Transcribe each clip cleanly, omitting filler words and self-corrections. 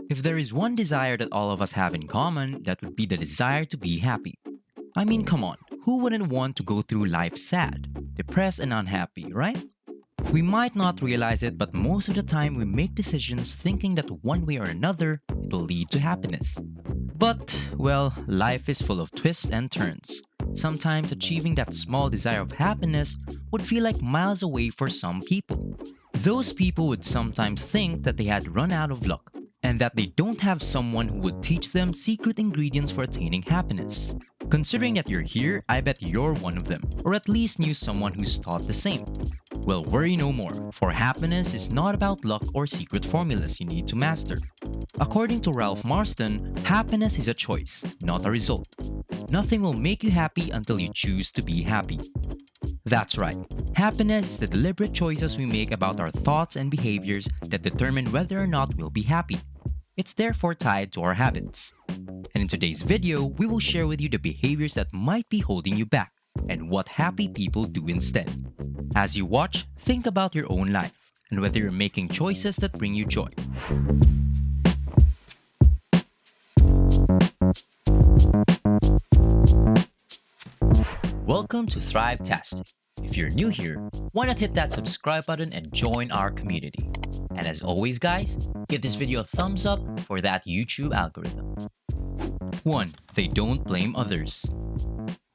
If there is one desire that all of us have in common, that would be the desire to be happy. I mean, come on, who wouldn't want to go through life sad, depressed, and unhappy, right? We might not realize it, but most of the time we make decisions thinking that one way or another it will lead to happiness. But, well, life is full of twists and turns. Sometimes achieving that small desire of happiness would feel like miles away for some people. Those people would sometimes think that they had run out of luck, and that they don't have someone who would teach them secret ingredients for attaining happiness. Considering that you're here, I bet you're one of them, or at least knew someone who's taught the same. Well, worry no more, for happiness is not about luck or secret formulas you need to master. According to Ralph Marston, happiness is a choice, not a result. Nothing will make you happy until you choose to be happy. That's right. Happiness is the deliberate choices we make about our thoughts and behaviors that determine whether or not we'll be happy. It's therefore tied to our habits. And in today's video, we will share with you the behaviors that might be holding you back and what happy people do instead. As you watch, think about your own life and whether you're making choices that bring you joy. Welcome to Thrivetastic. If you're new here, why not hit that subscribe button and join our community? And as always guys, give this video a thumbs up for that YouTube algorithm. 1. They don't blame others.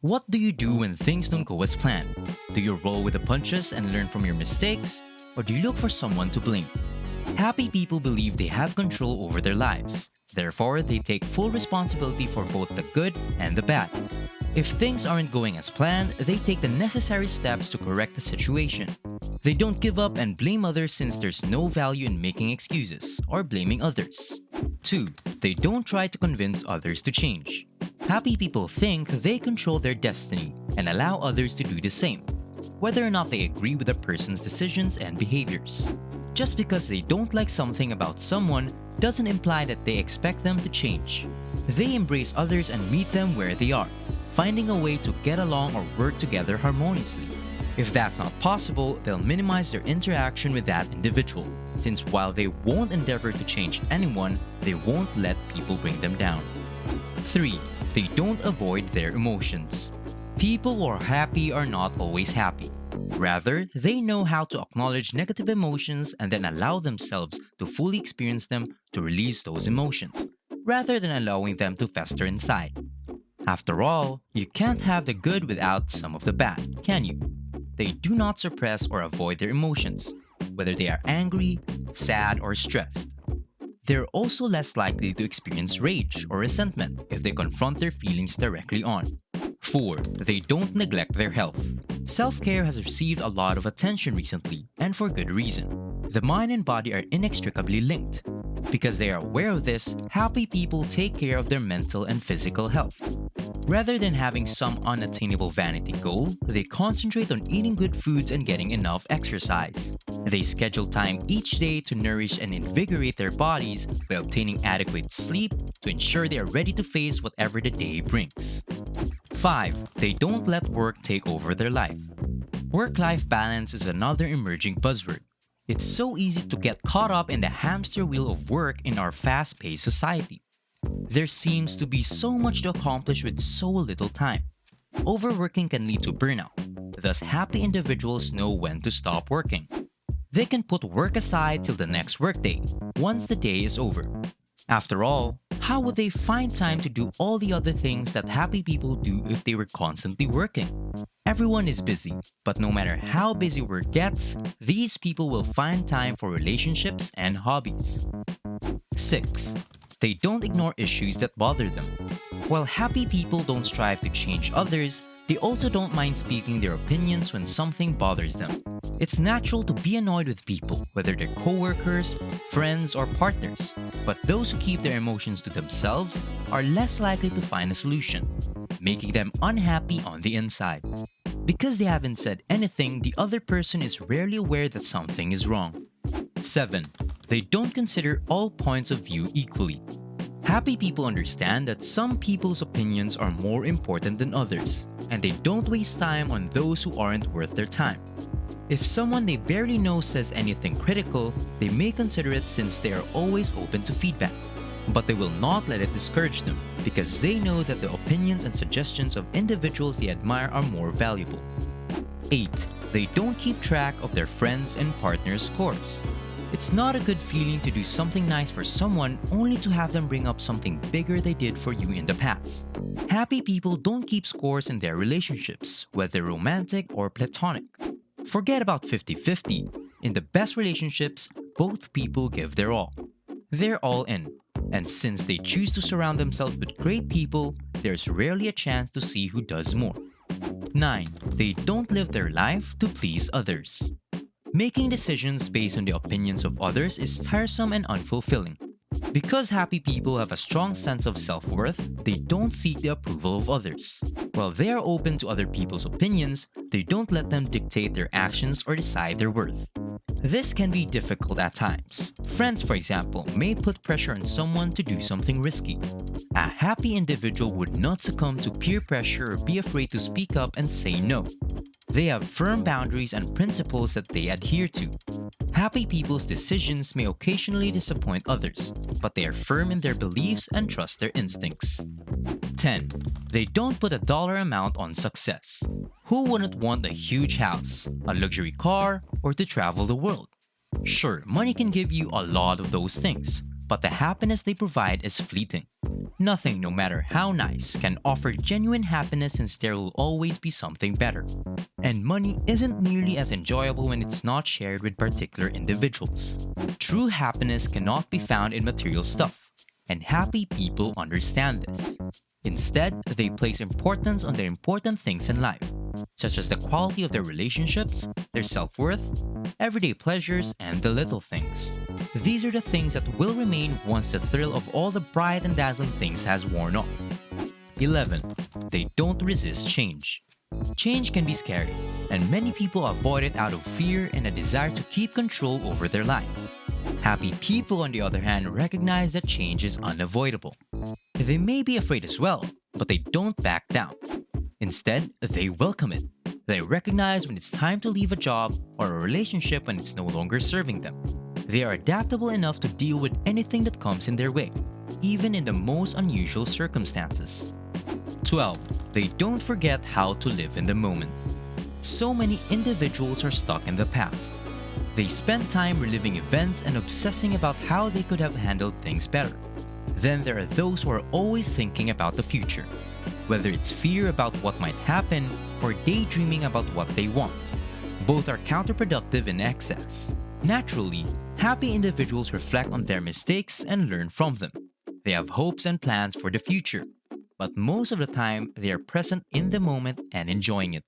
What do you do when things don't go as planned? Do you roll with the punches and learn from your mistakes? Or do you look for someone to blame? Happy people believe they have control over their lives. Therefore, they take full responsibility for both the good and the bad. If things aren't going as planned, they take the necessary steps to correct the situation. They don't give up and blame others since there's no value in making excuses or blaming others. 2. They don't try to convince others to change. Happy people think they control their destiny and allow others to do the same, whether or not they agree with a person's decisions and behaviors. Just because they don't like something about someone doesn't imply that they expect them to change. They embrace others and meet them where they are, finding a way to get along or work together harmoniously. If that's not possible, they'll minimize their interaction with that individual, since while they won't endeavor to change anyone, they won't let people bring them down. 3. They don't avoid their emotions. People who are happy are not always happy. Rather, they know how to acknowledge negative emotions and then allow themselves to fully experience them to release those emotions, rather than allowing them to fester inside. After all, you can't have the good without some of the bad, can you? They do not suppress or avoid their emotions, whether they are angry, sad, or stressed. They're also less likely to experience rage or resentment if they confront their feelings directly on. 4. They don't neglect their health. Self-care has received a lot of attention recently, and for good reason. The mind and body are inextricably linked. Because they are aware of this, happy people take care of their mental and physical health. Rather than having some unattainable vanity goal, they concentrate on eating good foods and getting enough exercise. They schedule time each day to nourish and invigorate their bodies by obtaining adequate sleep to ensure they are ready to face whatever the day brings. 5. They don't let work take over their life. Work-life balance is another emerging buzzword. It's so easy to get caught up in the hamster wheel of work in our fast-paced society. There seems to be so much to accomplish with so little time. Overworking can lead to burnout. Thus, happy individuals know when to stop working. They can put work aside till the next workday, once the day is over. After all, how would they find time to do all the other things that happy people do if they were constantly working? Everyone is busy, but no matter how busy work gets, these people will find time for relationships and hobbies. 6. They don't ignore issues that bother them. While happy people don't strive to change others, they also don't mind speaking their opinions when something bothers them. It's natural to be annoyed with people, whether they're co-workers, friends, or partners. But those who keep their emotions to themselves are less likely to find a solution, making them unhappy on the inside. Because they haven't said anything, the other person is rarely aware that something is wrong. 7. They don't consider all points of view equally. Happy people understand that some people's opinions are more important than others, and they don't waste time on those who aren't worth their time. If someone they barely know says anything critical, they may consider it since they are always open to feedback. But they will not let it discourage them because they know that the opinions and suggestions of individuals they admire are more valuable. 8. They don't keep track of their friends' and partners' scores. It's not a good feeling to do something nice for someone only to have them bring up something bigger they did for you in the past. Happy people don't keep scores in their relationships, whether romantic or platonic. Forget about 50-50. In the best relationships, both people give their all. They're all in. And since they choose to surround themselves with great people, there's rarely a chance to see who does more. 9. They don't live their life to please others. Making decisions based on the opinions of others is tiresome and unfulfilling. Because happy people have a strong sense of self-worth, they don't seek the approval of others. While they are open to other people's opinions, they don't let them dictate their actions or decide their worth. This can be difficult at times. Friends, for example, may put pressure on someone to do something risky. A happy individual would not succumb to peer pressure or be afraid to speak up and say no. They have firm boundaries and principles that they adhere to. Happy people's decisions may occasionally disappoint others, but they are firm in their beliefs and trust their instincts. 10. They don't put a dollar amount on success. Who wouldn't want a huge house, a luxury car, or to travel the world? Sure, money can give you a lot of those things, but the happiness they provide is fleeting. Nothing, no matter how nice, can offer genuine happiness since there will always be something better. And money isn't nearly as enjoyable when it's not shared with particular individuals. True happiness cannot be found in material stuff, and happy people understand this. Instead, they place importance on the important things in life, such as the quality of their relationships, their self-worth, everyday pleasures, and the little things. These are the things that will remain once the thrill of all the bright and dazzling things has worn off. 11. They don't resist change. Change can be scary, and many people avoid it out of fear and a desire to keep control over their life. Happy people, on the other hand, recognize that change is unavoidable. They may be afraid as well, but they don't back down. Instead, they welcome it. They recognize when it's time to leave a job or a relationship when it's no longer serving them. They are adaptable enough to deal with anything that comes in their way, even in the most unusual circumstances. 12. They don't forget how to live in the moment. So many individuals are stuck in the past. They spend time reliving events and obsessing about how they could have handled things better. Then there are those who are always thinking about the future, whether it's fear about what might happen or daydreaming about what they want. Both are counterproductive in excess. Naturally, happy individuals reflect on their mistakes and learn from them. They have hopes and plans for the future, but most of the time they are present in the moment and enjoying it.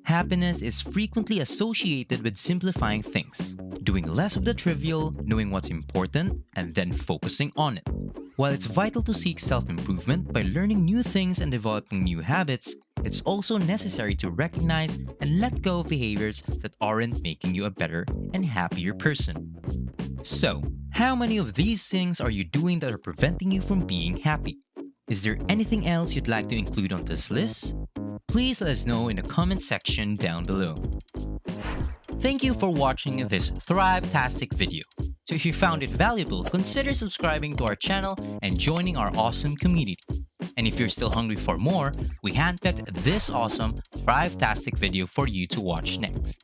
Happiness is frequently associated with simplifying things, doing less of the trivial, knowing what's important, and then focusing on it. While it's vital to seek self-improvement by learning new things and developing new habits, it's also necessary to recognize and let go of behaviors that aren't making you a better and happier person. So, how many of these things are you doing that are preventing you from being happy? Is there anything else you'd like to include on this list? Please let us know in the comment section down below. Thank you for watching this Thrivetastic video. So if you found it valuable, consider subscribing to our channel and joining our awesome community. And if you're still hungry for more, we handpicked this awesome Thrivetastic video for you to watch next.